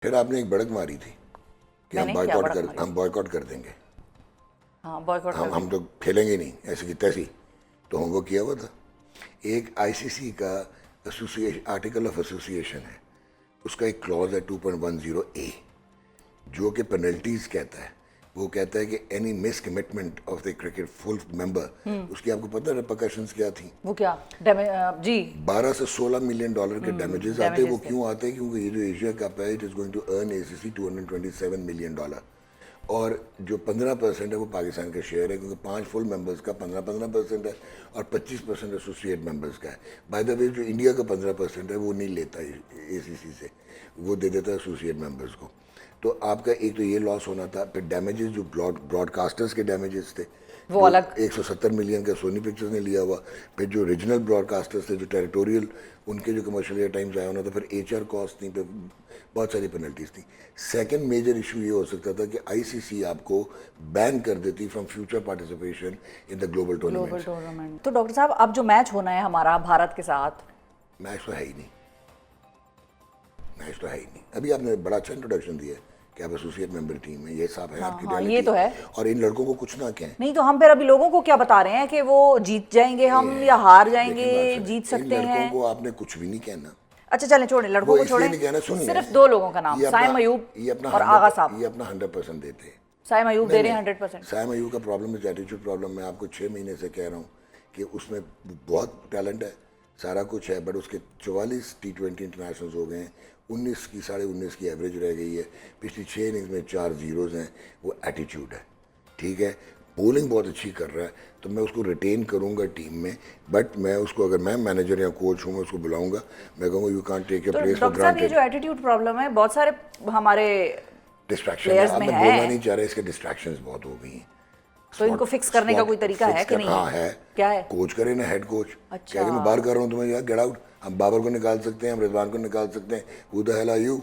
پھر آپ نے ایک بڑک ماری تھی کہ ہم بوائیکاٹ کر دیں گے, ہم تو کھیلیں گے نہیں ایسے کی تیسی. تو ہم وہ کیا ہوا تھا. ایک آئی سی سی کا آرٹیکل آف ایسوسیشن ہے, اس کا ایک کلوز ہے 2.10A جو کہ پینلٹیز کہتا ہے. وہ کہتا ہے کہ any mis commitment of the cricket full member, اس کی آپ کو پتہ ہے ریپرکشنز کیا تھیں؟ وہ کیا جی 12 سے 16 ملین ڈالر کے ڈیمیجز آتے ہیں. وہ کیوں آتے ہیں؟ کیونکہ یہ جو ایشیا کپ ہے it is going to earn A C C $227 million, اور جو 15% ہے وہ پاکستان کا شیئر ہے, کیونکہ 5 فل ممبرس کا 15% ہے اور 25% ایسوسیٹ ممبرس کا ہے. بائی دا وے جو انڈیا کا 15% ہے وہ نہیں لیتا اے سی سی سے, وہ دے دیتا ہے ایسوسیٹ ممبرس کو. تو آپ کا ایک تو یہ لاس ہونا تھا. پھر ڈیمیجز جو براڈ کاسٹرز کے ڈیمیجز تھے وہ الگ 170 ملین کا سونی پکچرز نے لیا ہوا. پھر جو ریجنل براڈ کاسٹرز تھے جو ٹیریٹوریل, ان کے جو کمرشل ایئر ٹائم ضائع ہونا تھا. پھر ایچ آر کاسٹ تھیں, پھر بہت ساری پینلٹیز تھیں. سیکنڈ میجر ایشو یہ ہو سکتا تھا کہ آئی سی سی آپ کو بین کر دیتی from future participation in the global tournament. تو ڈاکٹر صاحب اب جو میچ ہونا ہے ہمارا بھارت کے ساتھ, میچ تو ہے ہی نہیں, ابھی آپ نے بڑا اچھا انٹروڈکشن دیا ہے کہ آپ ایسوسیٹ ممبر ٹیم ہے, یہ صاحب ہے آپ کی ریئلٹی, یہ تو ہے. اور ان لڑکوں کو کچھ نہ کہیں. نہیں تو ہم پھر ابھی لوگوں کو کیا بتا رہے ہیں کہ وہ جیت جائیں گے ہم یا ہار جائیں گے, جیت سکتے ہیں. ان لڑکوں کو آپ نے کچھ بھی نہیں کہنا. اچھا چلیں چھوڑیں, لڑکوں کو چھوڑیں, صرف 2 لوگوں کا نام, سائم ایوب اور آغا صاحب. یہ اپنا 100% دیتے ہیں. سائم ایوب دے رہے ہیں 100%. سائم ایوب کا پرابلم ہے ایٹیٹیوڈ پرابلم. میں آپ کو 6 مہینے سے کہہ رہا ہوں کہ اس میں بہت ٹیلنٹ ہے, سارا کچھ ہے, بٹ اس کے 44 T20 انٹرنیشنلز ہو گئے ہیں, 19 کی 19.5 کی ایوریج رہ گئی ہے, پچھلی 6 اننگز میں 4 زیروز ہیں. وہ ایٹیٹیوڈ ہے, ٹھیک ہے. بولنگ بہت اچھی کر رہا ہے, تو میں اس کو ریٹین کروں گا ٹیم میں, بٹ میں اس کو اگر میں مینیجر یا کوچ ہوں میں اس کو بلاؤں گا, میں کہوں گا you can't take your place for granted. یہ جو ایٹیٹیوڈ پرابلم ہے بہت سارے ہمارے ڈسٹریکشن ہے, اب میں بولنا نہیں چاہ رہا, اس کے ڈسٹریکشنز بہت ہو گئی ہیں. تو ان کو فکس کرنے کا کوئی طریقہ ہے کہ نہیں؟ ہاں ہے. کیا ہے؟ کوچ کرے نا, ہیڈ کوچ. کیا کہ میں باہر کر رہا ہوں تمہیں, یار گیٹ آؤٹ. ہم بابر کو نکال سکتے ہیں, ہم رضوان کو نکال سکتے ہیں, who the hell are you؟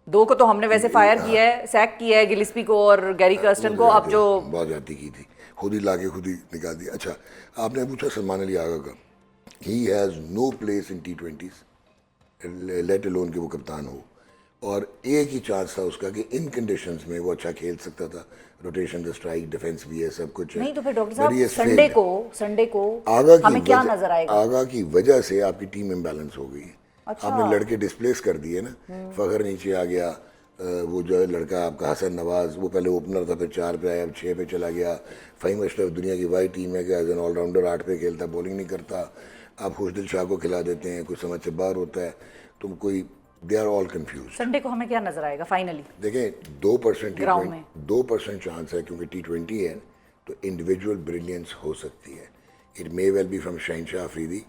2 کو تو ہم نے ویسے فائر کیا ہے, سیک کیا ہے گلسپی کو اور گیری کرسٹن کو. اب جو بہت زیادتی کی تھی, خود ہی لا کے خود ہی نکال دیا. اچھا آپ نے پوچھا سلمان علی آغا کا, he has no place in T20s, let alone کہ وہ کپتان ہو. اور ایک ہی چانس تھا اس کا کہ ان کنڈیشنز میں وہ اچھا کھیل سکتا تھا, روٹیشن دا اسٹرائک, ڈیفینس بھی ہے, سب کچھ ہے. نہیں تو پھر ڈاکٹر صاحب سنڈے کو آغا ہمیں کیا نظر آئے گا؟ آغا کی وجہ سے آپ کی ٹیم امبیلنس ہو گئی ہے. آپ نے لڑکے ڈسپلیس کر دیے نا. فخر نیچے آ گیا, وہ جو ہے لڑکا آپ کا حسن نواز, وہ پہلے اوپنر تھا, پھر 4 پہ آیا, اب 6 پہ چلا گیا. فہیم اشرف دنیا کی وائی ٹیم ہے کہ ایز این آل راؤنڈر 8 پہ کھیلتا, بولنگ نہیں کرتا. آپ خوشدل شاہ کو کھلا دیتے ہیں, کچھ سمجھ سے باہر ہوتا ہے. تم کوئی they are all confused. Sunday کو ہمیں کیا نظر آئے گا فائنلی؟ دیکھیں 2% چانس ہے, کیونکہ T20 ہے تو انڈیویجول بریلینس ہو سکتی ہے. It may well be from Shahenshah Afridi,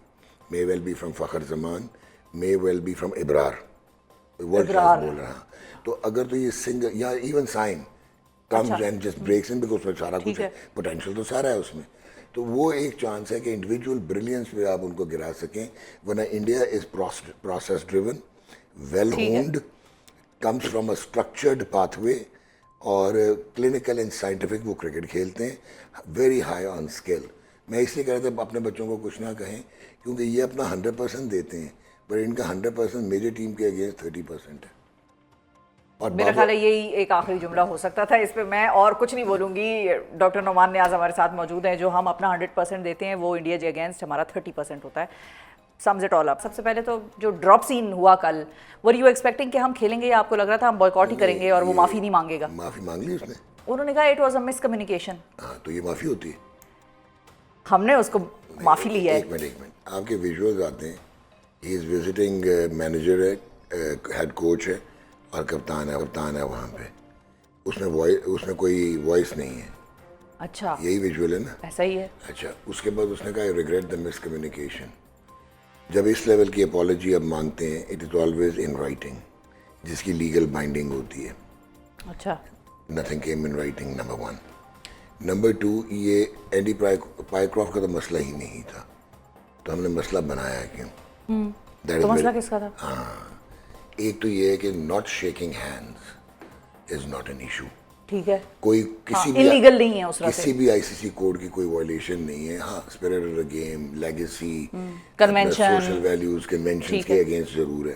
may well be from Fakhar Zaman, may well be from Abrar, world class بول رہا. تو اگر تو یہ سنگل یا even sign comes and just breaks in, because اس میں سارا کچھ ہے, پوٹینشیل تو سارا ہے اس میں. تو وہ ایک چانس ہے کہ انڈیویجول بریلینس پہ آپ ان کو گرا سکیں. ورنہ India is process driven, well honed, comes from a structured pathway, اور clinical and scientific وہ کرکٹ کھیلتے ہیں, very high on skill. میں اس لیے کہہ رہا تھا اپنے بچوں کو کچھ نہ کہیں, کیونکہ یہ اپنا 100% دیتے ہیں, پر ان کا 100% میجر ٹیم کے اگینسٹ 30% ہے. اور میرا خیال ہے یہی ایک آخری جملہ ہو سکتا تھا, اس پہ میں اور کچھ نہیں بولوں گی. ڈاکٹر نعمان نیاز ہمارے ساتھ موجود ہیں. جو ہم اپنا 100% دیتے ہیں وہ انڈیا کے اگینسٹ ہمارا 30% ہوتا ہے. سمز اٹ آل اپ. سب سے پہلے تو جو ڈراپ سین ہوا کل, ور یو ایکسپیکٹنگ کہ ہم کھیلیں گے یا آپ کو لگ رہا تھا ہم بوائیکاٹ ہی کریں گے اور وہ معافی نہیں مانگے گا؟ معافی مانگ لی اس نے, انہوں نے کہا it was a miss communication. ہاں تو یہ معافی ہوتی ہے, ہم نے اس کو معافی لی ہے. ایک منٹ آپ کے ویژولز آتے ہیں, ہی از وزٹنگ مینیجر ہے, ہیڈ کوچ ہے اور کپتان ہے وہاں پہ. اس میں کوئی وائس نہیں ہے. اچھا یہی ویژول ہے نا؟ ایسا ہی ہے. اچھا اس کے بعد اس نے کہا آئی ریگریٹ دا مس کمیونیکیشن. جب اس لیول کی اپالوجی اب مانگتے ہیں, it is always in writing, جس کی لیگل بائنڈنگ ہوتی ہے. اچھا nothing came in writing, number 1. Number 2, یہ اینڈی پائیکرافٹ کا تو مسئلہ ہی نہیں تھا, تو ہم نے مسئلہ بنایا کیوں؟ تو مسئلہ کس کا تھا؟ ہاں, ایک تو یہ ہے کہ not shaking hands is not an issue. ٹھیک ہے, کوئی کسی بھی انلیگل نہیں ہے اس طرح سے, کسی بھی آئی سی سی کوڈ کی کوئی وائلیشن نہیں ہے. ہاں spirit of the game, legacy, convention, social values, conventions کے اگینسٹ ضرور ہے.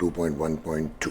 2.1.2।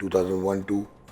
2001-2,